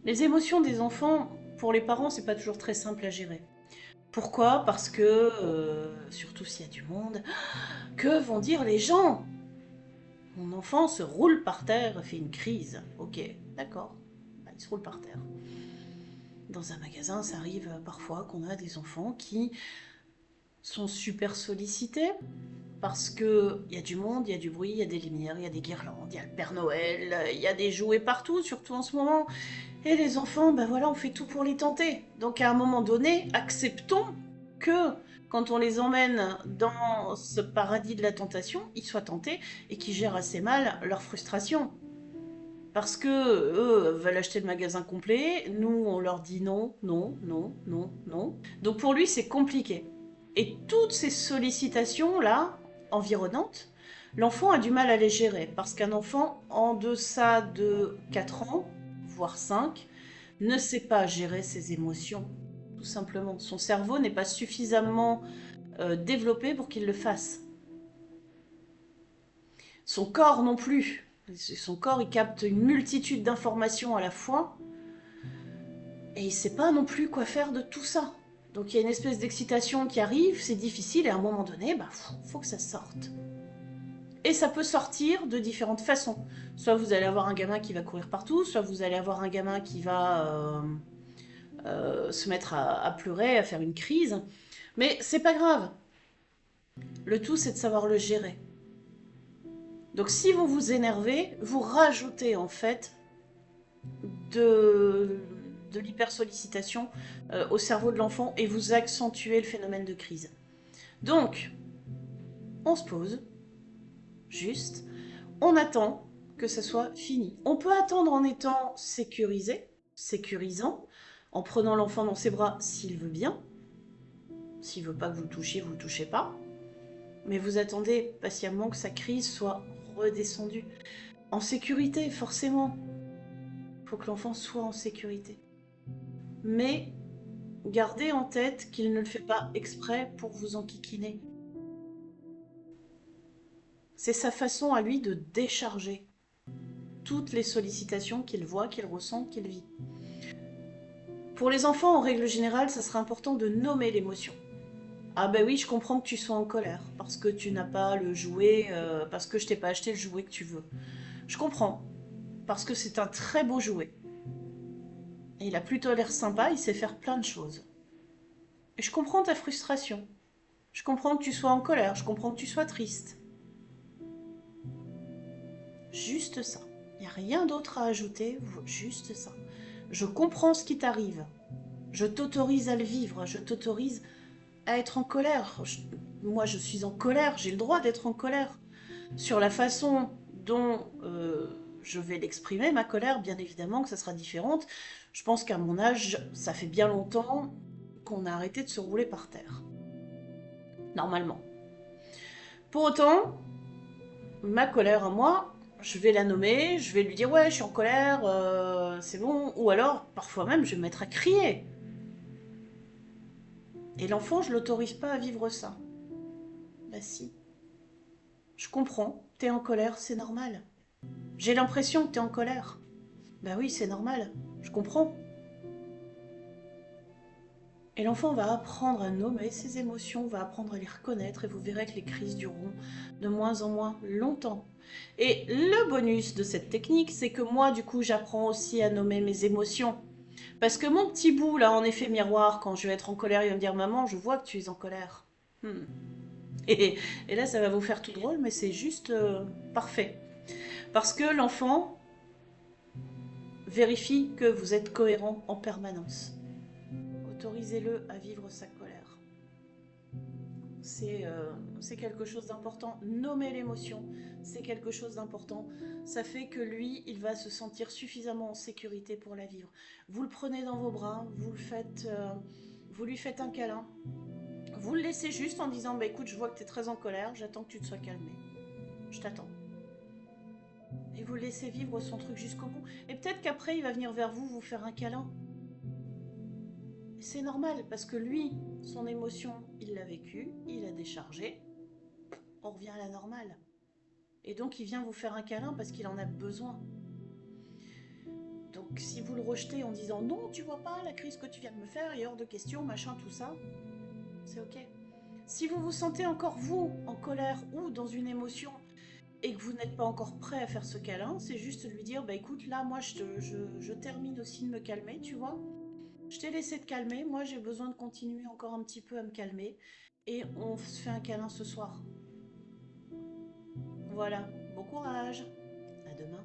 Les émotions des enfants, pour les parents, c'est pas toujours très simple à gérer. Pourquoi? Parce que, surtout s'il y a du monde, que vont dire les gens? Mon enfant se roule par terre, fait une crise. Ok, d'accord. Bah, il se roule par terre. Dans un magasin, ça arrive parfois qu'on a des enfants qui sont super sollicités parce que il y a du monde, il y a du bruit, il y a des lumières, il y a des guirlandes, il y a le Père Noël, il y a des jouets partout, surtout en ce moment. Et les enfants, ben voilà, on fait tout pour les tenter. Donc à un moment donné, acceptons que quand on les emmène dans ce paradis de la tentation, ils soient tentés et qu'ils gèrent assez mal leur frustration. Parce que eux veulent acheter le magasin complet, nous on leur dit non, non, non, non, non. Donc pour lui c'est compliqué. Et toutes ces sollicitations là, environnantes, l'enfant a du mal à les gérer. Parce qu'un enfant en deçà de 4 ans, voire 5, ne sait pas gérer ses émotions. Tout simplement. Son cerveau n'est pas suffisamment développé pour qu'il le fasse. Son corps non plus. Son corps, il capte une multitude d'informations à la fois et il ne sait pas non plus quoi faire de tout ça. Donc il y a une espèce d'excitation qui arrive, c'est difficile et à un moment donné, bah, faut que ça sorte. Et ça peut sortir de différentes façons. Soit vous allez avoir un gamin qui va courir partout, soit vous allez avoir un gamin qui va se mettre à pleurer, à faire une crise. Mais c'est pas grave. Le tout, c'est de savoir le gérer. Donc si vous vous énervez, vous rajoutez en fait de, de l'hypersollicitation au cerveau de l'enfant et vous accentuez le phénomène de crise. Donc, on se pose, juste, on attend que ça soit fini. On peut attendre en étant sécurisé, sécurisant, en prenant l'enfant dans ses bras s'il veut bien. S'il veut pas que vous le touchiez, vous le touchez pas. Mais vous attendez patiemment que sa crise soit redescendue. En sécurité, forcément. Il faut que l'enfant soit en sécurité. Mais gardez en tête qu'il ne le fait pas exprès pour vous enquiquiner. C'est sa façon à lui de décharger toutes les sollicitations qu'il voit, qu'il ressent, qu'il vit. Pour les enfants, en règle générale, ça sera important de nommer l'émotion. Ah ben oui, je comprends que tu sois en colère, parce que tu n'as pas le jouet, parce que je t'ai pas acheté le jouet que tu veux. Je comprends, parce que c'est un très beau jouet. Et il a plutôt l'air sympa, il sait faire plein de choses. Et je comprends ta frustration. Je comprends que tu sois en colère, je comprends que tu sois triste. Juste ça. Il n'y a rien d'autre à ajouter, juste ça. Je comprends ce qui t'arrive. Je t'autorise à le vivre, je t'autorise à être en colère. Moi, je suis en colère, j'ai le droit d'être en colère. Sur la façon dont je vais l'exprimer, ma colère, bien évidemment que ça sera différente. Je pense qu'à mon âge, ça fait bien longtemps qu'on a arrêté de se rouler par terre. Normalement. Pour autant, ma colère à moi, je vais la nommer, je vais lui dire ouais, je suis en colère, c'est bon. Ou alors, parfois même, je vais me mettre à crier. Et l'enfant, je l'autorise pas à vivre ça. Bah si. Je comprends, t'es en colère, c'est normal. J'ai l'impression que t'es en colère. Bah oui, c'est normal, je comprends. Et l'enfant va apprendre à nommer ses émotions, va apprendre à les reconnaître et vous verrez que les crises dureront de moins en moins longtemps. Et le bonus de cette technique, c'est que moi, du coup, j'apprends aussi à nommer mes émotions. Parce que mon petit bout, là, en effet miroir, quand je vais être en colère, il va me dire maman, je vois que tu es en colère. Hmm. Et là, ça va vous faire tout drôle, mais c'est juste parfait. Parce que l'enfant vérifie que vous êtes cohérent en permanence. Autorisez-le à vivre sa colère. C'est quelque chose d'important. Nommer l'émotion, c'est quelque chose d'important. Ça fait que lui, il va se sentir suffisamment en sécurité pour la vivre. Vous le prenez dans vos bras, vous lui faites un câlin. Vous le laissez juste en disant bah, écoute, je vois que tu es très en colère, j'attends que tu te sois calmé. Je t'attends. Et vous le laissez vivre son truc jusqu'au bout. Et peut-être qu'après, il va venir vers vous, vous faire un câlin. C'est normal, parce que lui, son émotion, il l'a vécue, il a déchargé, on revient à la normale. Et donc il vient vous faire un câlin parce qu'il en a besoin. Donc Donc si vous le rejetez en disant non, tu vois pas la crise que tu viens de me faire, il est hors de question, machin, tout ça, c'est ok. Si vous vous sentez encore vous en colère ou dans une émotion et que vous n'êtes pas encore prêt à faire ce câlin, c'est juste lui dire bah écoute, là moi je termine aussi de me calmer, tu vois. Je t'ai laissé te calmer, moi j'ai besoin de continuer encore un petit peu à me calmer et on se fait un câlin ce soir. Voilà, bon courage, à demain.